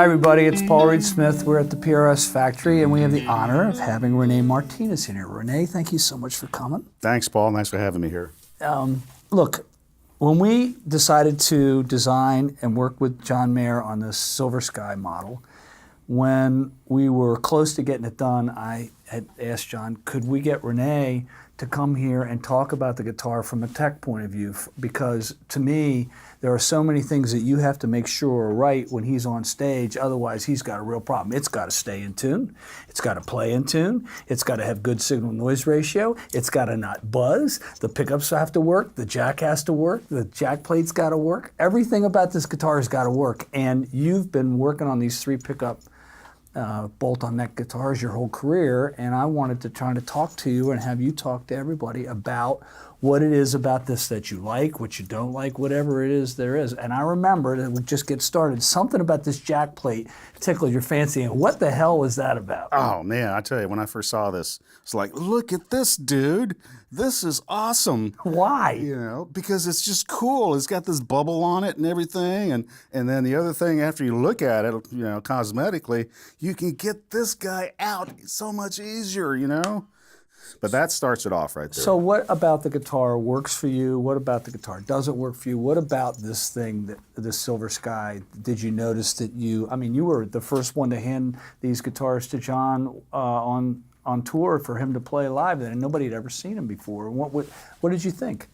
everybody, it's Paul Reed Smith. We're at the PRS factory, and we have the honor of having Rene Martinez here. Rene, thank you so much for coming. Thanks, Paul. Nice for having me here. Look, when we decided to design and work with John Mayer on this Silver Sky model, when we were close to getting it done, I had asked John, could we get Rene to come here and talk about the guitar from a tech point of view? Because to me, there are so many things that you have to make sure are right when he's on stage, otherwise he's got a real problem. It's got to stay in tune, it's got to play in tune, it's got to have good signal noise ratio, it's got to not buzz, the pickups have to work, the jack has to work, the jack plate's got to work, everything about this guitar has got to work. And you've been working on these 3 pickup bolt-on neck guitars your whole career, and I wanted to try to talk to you and have you talk to everybody about what it is about this that you like, what you don't like, whatever it is there is. And I remember that we just get started, something about this jack plate tickled your fancy, and what the hell was that about? Oh man, I tell you, when I first saw this, it's like, look at this, dude. This is awesome. Why? You know, because it's just cool. It's got this bubble on it and everything. And then the other thing, after you look at it, you know, cosmetically, you can get this guy out so much easier, you know? But that starts it off right there. So what about the guitar works for you? What about the guitar doesn't work for you? What about this thing, this Silver Sky? Did you notice that you were the first one to hand these guitars to John on tour for him to play live, and nobody had ever seen him before. What did you think?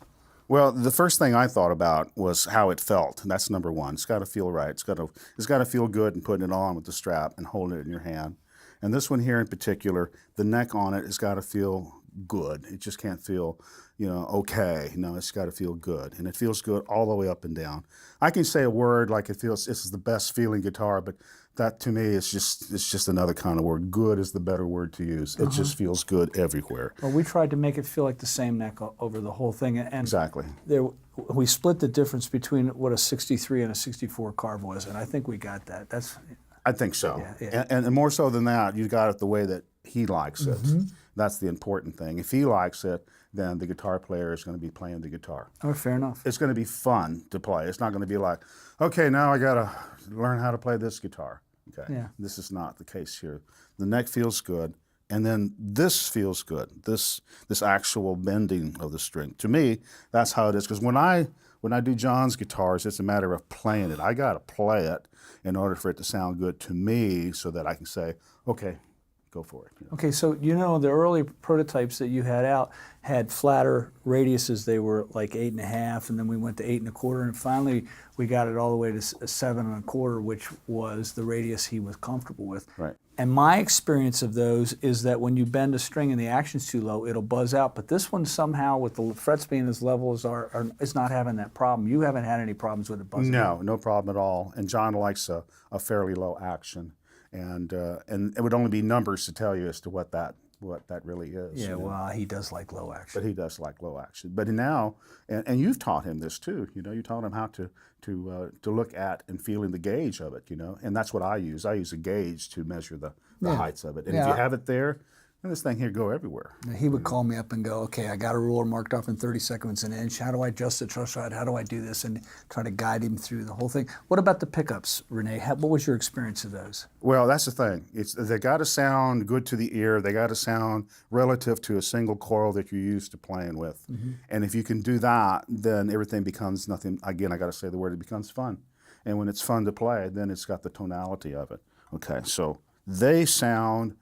Well, the first thing I thought about was how it felt, and that's number one. It's got to feel right. It's got to feel good and putting it on with the strap and holding it in your hand. And this one here in particular, the neck on it has got to feel good. It just can't feel, you know, okay. No, it's got to feel good. And it feels good all the way up and down. I can say a word like it feels, this is the best feeling guitar, but that to me is just another kind of word. Good is the better word to use. It just feels good everywhere. Well, we tried to make it feel like the same neck over the whole thing. And exactly. We split the difference between what a 63 and a 64 carve was, and I think we got that. I think so. Yeah. And more so than that, you got it the way that he likes it. That's the important thing. If he likes it, then the guitar player is going to be playing the guitar. Oh, fair enough. It's going to be fun to play. It's not going to be like, okay, now I got to learn how to play this guitar. Okay. Yeah. This is not the case here. The neck feels good, and then this feels good. This actual bending of the string. To me, that's how it is. Because when I do John's guitars, it's a matter of playing it. I got to play it in order for it to sound good to me, so that I can say, okay, go for it. You know? Okay, so you know the early prototypes that you had out had flatter radiuses. They were like 8.5, and then we went to 8 1/4, and finally we got it all the way to 7 1/4, which was the radius he was comfortable with. Right. And my experience of those is that when you bend a string and the action's too low, it'll buzz out. But this one somehow, with the frets being as level as is not having that problem. You haven't had any problems with it buzzing out? No problem at all. And John likes a fairly low action. And it would only be numbers to tell you as to what that really is. Yeah, well, he does like low action. But he does like low action. But now, and you've taught him this too. You know, you taught him how to look at and feeling the gauge of it. You know, and that's what I use. I use a gauge to measure the heights of it. And if you have it there, then this thing here go everywhere. He would call me up and go, okay, I got a ruler marked off in 30 seconds an inch. How do I adjust the truss rod? How do I do this? And try to guide him through the whole thing. What about the pickups, Rene? What was your experience of those? Well, that's the thing. They got to sound good to the ear. They got to sound relative to a single coil that you're used to playing with. And if you can do that, then everything becomes nothing. Again, I got to say the word, it becomes fun. And when it's fun to play, then it's got the tonality of it. Okay, so they sound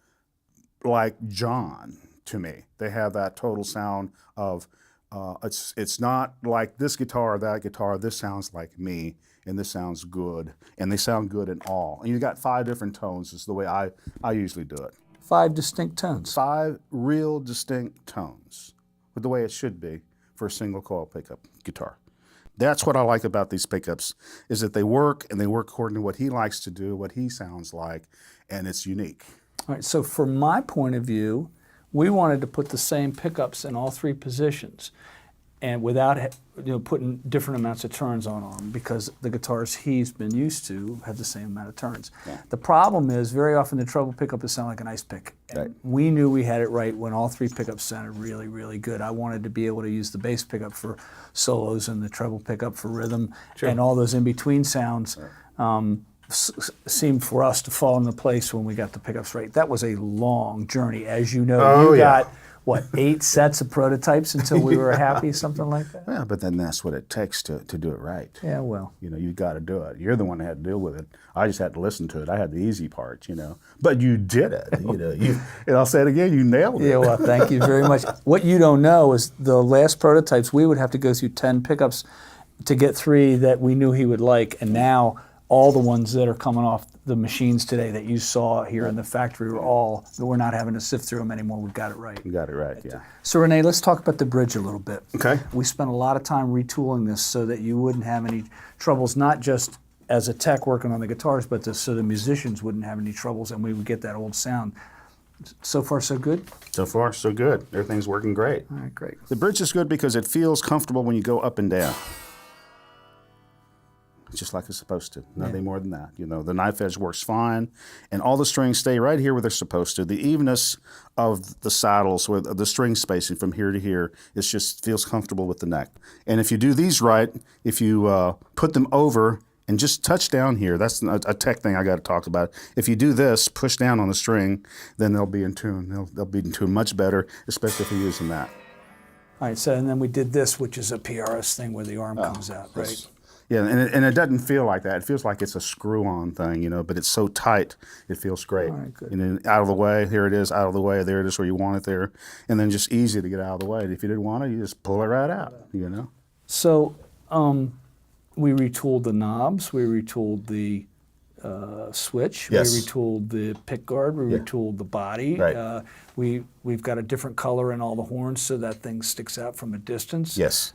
like John to me. They have that total sound of, it's not like this guitar or that guitar. This sounds like me, and this sounds good, and they sound good in all. And you got 5 different tones is the way I usually do it. 5 distinct tones. 5 real distinct tones, with the way it should be for a single coil pickup guitar. That's what I like about these pickups, is that they work, and they work according to what he likes to do, what he sounds like, and it's unique. All right, so from my point of view, we wanted to put the same pickups in all 3 positions, and without putting different amounts of turns on them, because the guitars he's been used to have the same amount of turns. Yeah. The problem is very often the treble pickup will sound like an ice pick. Right. We knew we had it right when all 3 pickups sounded really, really good. I wanted to be able to use the bass pickup for solos and the treble pickup for rhythm, and all those in-between sounds. Right. seemed for us to fall into place when we got the pickups right. That was a long journey, as you know. Oh, you yeah. got, what, 8 sets of prototypes until we were happy, something like that? Yeah, but then that's what it takes to do it right. Yeah, well. You know, you got to do it. You're the one that had to deal with it. I just had to listen to it. I had the easy part, you know. But you did it, you know. And I'll say it again, you nailed it. Yeah, well, thank you very much. What you don't know is the last prototypes, we would have to go through 10 pickups to get 3 that we knew he would like. And now all the ones that are coming off the machines today that you saw here in the factory we're not having to sift through them anymore. We've got it right. You got it right, yeah. So Rene, let's talk about the bridge a little bit. Okay. We spent a lot of time retooling this so that you wouldn't have any troubles, not just as a tech working on the guitars, but so the musicians wouldn't have any troubles and we would get that old sound. So far, so good? So far, so good. Everything's working great. All right, great. The bridge is good because it feels comfortable when you go up and down. Just like it's supposed to. Nothing more than that. You know, the knife edge works fine, and all the strings stay right here where they're supposed to. The evenness of the saddles, or the string spacing from here to here, it just feels comfortable with the neck. And if you do these right, if you put them over and just touch down here, that's a tech thing I got to talk about. If you do this, push down on the string, then they'll be in tune. They'll be in tune much better, especially if you're using that. All right, so and then we did this, which is a PRS thing where the arm comes out, right? Yeah, and it doesn't feel like that. It feels like it's a screw-on thing, you know, but it's so tight, it feels great. All right, good. And then out of the way, here it is, out of the way, there it is where you want it there, and then just easy to get out of the way. And if you didn't want it, you just pull it right out, you know. So we retooled the knobs, we retooled the switch, Yes. we retooled the pick guard, we retooled the body. Right. We've got a different color in all the horns so that thing sticks out from a distance. Yes.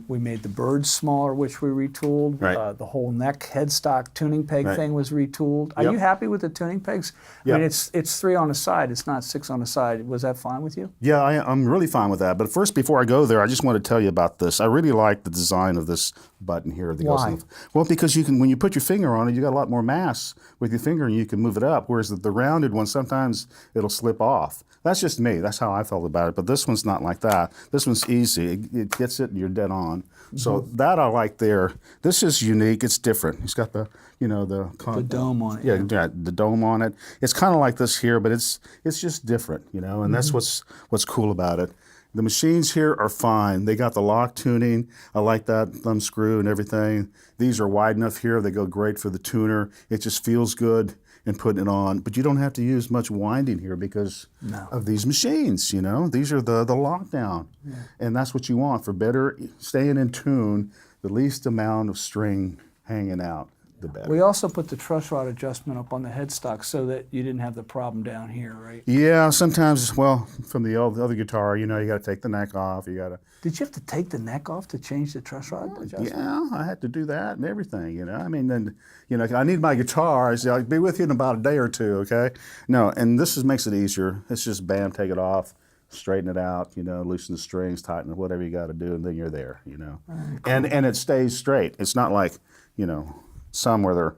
We made the birds smaller, which we retooled. Right. The whole neck headstock tuning peg Right. thing was retooled. Are Yep. you happy with the tuning pegs? I Yep. mean, it's 3 on a side. It's not 6 on a side. Was that fine with you? Yeah, I'm really fine with that. But first, before I go there, I just want to tell you about this. I really like the design of this button here. That Why? Goes well, because you can, when you put your finger on it, you got a lot more mass with your finger, and you can move it up. Whereas the rounded one, sometimes it'll slip off. That's just me. That's how I felt about it. But this one's not like that. This one's easy. It gets it, and you're dead on. So that I like there. This is unique. It's different. It's got the, you know, the dome on it. Yeah, the dome on it. It's kind of like this here, but it's just different, you know. And that's what's cool about it. The machines here are fine. They got the lock tuning. I like that thumb screw and everything. These are wide enough here. They go great for the tuner. It just feels good in putting it on. But you don't have to use much winding here because of these machines, you know. These are the lockdown. Yeah. And that's what you want for better staying in tune, the least amount of string hanging out, the better. We also put the truss rod adjustment up on the headstock so that you didn't have the problem down here, right? Yeah, sometimes, well, from the other guitar, you know, you got to take the neck off. You got to. Did you have to take the neck off to change the truss rod adjustment? Yeah, I had to do that and everything, you know. I mean, then, you know, I need my guitar. So I'll be with you in about a day or two, okay? No, and this makes it easier. It's just bam, take it off, straighten it out, you know, loosen the strings, tighten it, whatever you got to do, and then you're there, you know. Right, cool. And it stays straight. It's not like, you know, some where they're,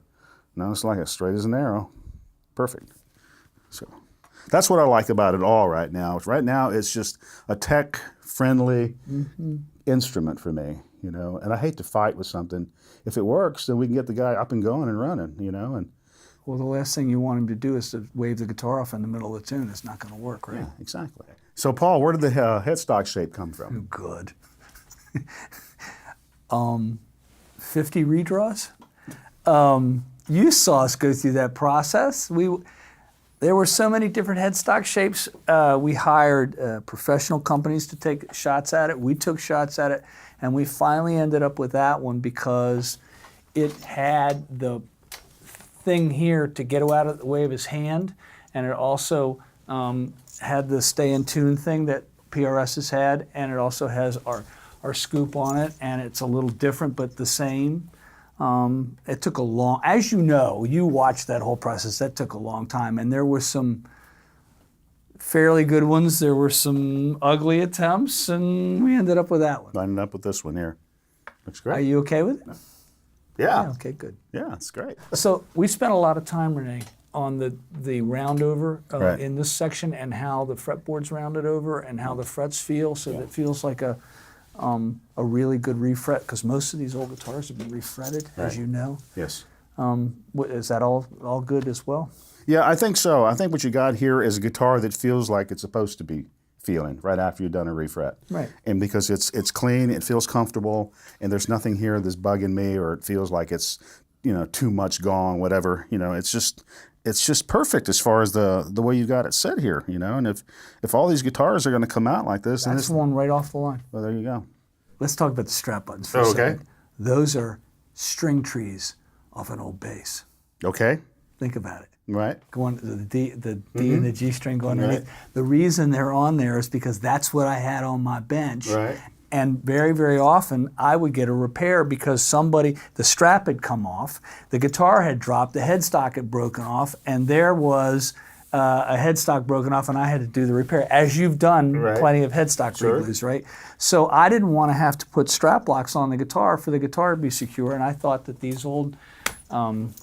no, it's like as straight as an arrow. Perfect. So that's what I like about it all right now. Right now, it's just a tech-friendly instrument for me, you know. And I hate to fight with something. If it works, then we can get the guy up and going and running, you know. And well, the last thing you want him to do is to wave the guitar off in the middle of the tune. It's not going to work, right? Yeah, exactly. So, Paul, where did the headstock shape come from? Oh, good. 50 redraws. You saw us go through that process. There were so many different headstock shapes. We hired professional companies to take shots at it. We took shots at it, and we finally ended up with that one because it had the thing here to get out of the way of his hand, and it also had the stay in tune thing that PRS has had, and it also has our scoop on it, and it's a little different but the same. It took a long, as you know, you watched that whole process, that took a long time, and there were some fairly good ones, there were some ugly attempts, and we ended up with that one. I ended up with this one here. Looks great. Are you okay with it? Yeah. Okay, good. Yeah, it's great. So we spent a lot of time, Rene, on the round over Right. in this section and how the fretboard's rounded over and how the frets feel, so that it feels like a really good refret, because most of these old guitars have been refretted, as Right. you know. Yes. Is that all good as well? Yeah, I think so. I think what you got here is a guitar that feels like it's supposed to be feeling right after you've done a refret. Right. And because it's clean, it feels comfortable, and there's nothing here that's bugging me, or it feels like it's, too much gone, whatever. It's just perfect as far as the way you got it set here, And if all these guitars are going to come out like this, That's one right off the line. well, there you go. Let's talk about the strap buttons for a Okay. second. Those are string trees off an old bass. Okay. Think about it. Right. Going the D and the G string going underneath. The reason they're on there is because that's what I had on my bench. Right. And very, very often I would get a repair because the strap had come off, the guitar had dropped, the headstock had broken off, and there was a headstock broken off, and I had to do the repair, as you've done plenty of headstock reglues, right? So I didn't want to have to put strap locks on the guitar for the guitar to be secure, and I thought that these old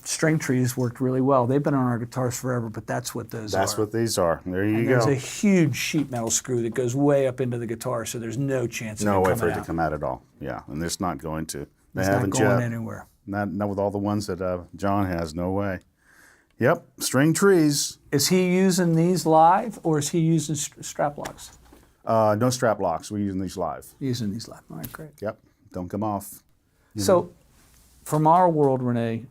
string trees worked really well. They've been on our guitars forever, but that's what those are. That's what these are. There you go. There's a huge sheet metal screw that goes way up into the guitar, so there's no chance of it No way coming for it to out. come out at all. Yeah, and it's not going to. They It's not haven't going yet. anywhere. Not with all the ones that John has. No way. Yep, string trees. Is he using these live, or is he using strap locks? No strap locks. We're using these live. Using these live. All right, great. Yep, don't come off. So, from our world, Rene,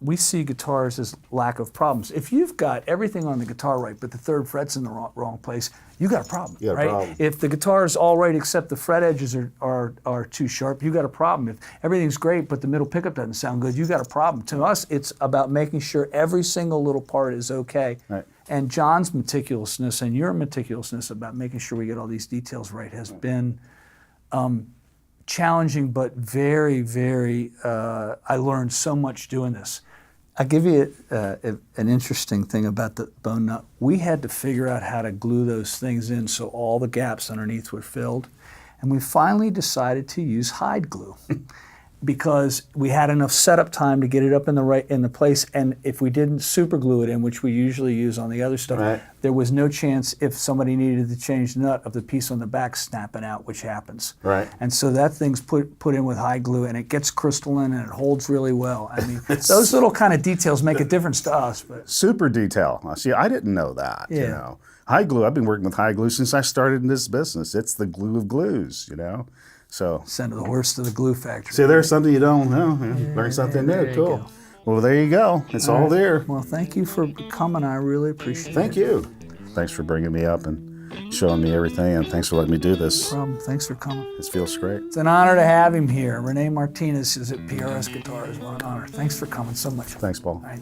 we see guitars as lack of problems. If you've got everything on the guitar right, but the third fret's in the wrong place, you got a problem, You got a right? problem. If the guitar is all right except the fret edges are too sharp, you got a problem. If everything's great but the middle pickup doesn't sound good, you got a problem. To us, it's about making sure every single little part is okay. Right. And John's meticulousness and your meticulousness about making sure we get all these details right has been challenging, but very, very, I learned so much doing this. I'll give you an interesting thing about the bone nut. We had to figure out how to glue those things in so all the gaps underneath were filled. And we finally decided to use hide glue because we had enough setup time to get it up in the place. And if we didn't super glue it in, which we usually use on the other stuff, Right. there was no chance if somebody needed to change the nut of the piece on the back snapping out, which happens. Right. And so that thing's put in with hide glue, and it gets crystalline and it holds really well. I mean, those little kind of details make a difference to us. But Super detail. See, I didn't know that. Yeah. High glue. I've been working with high glue since I started in this business. It's the glue of glues. So send the horse to the glue factory. see, there's something you don't know. Learn something there new. you Cool. go. Well, there you go. It's all there. Well, thank you for coming. I really appreciate it. Thank you. Thanks for bringing me up and showing me everything, and thanks for letting me do this. Thanks for coming. It feels great. It's an honor to have him here. Rene Martinez is at PRS Guitars. What an honor. Thanks for coming so much. Thanks, Paul. All right.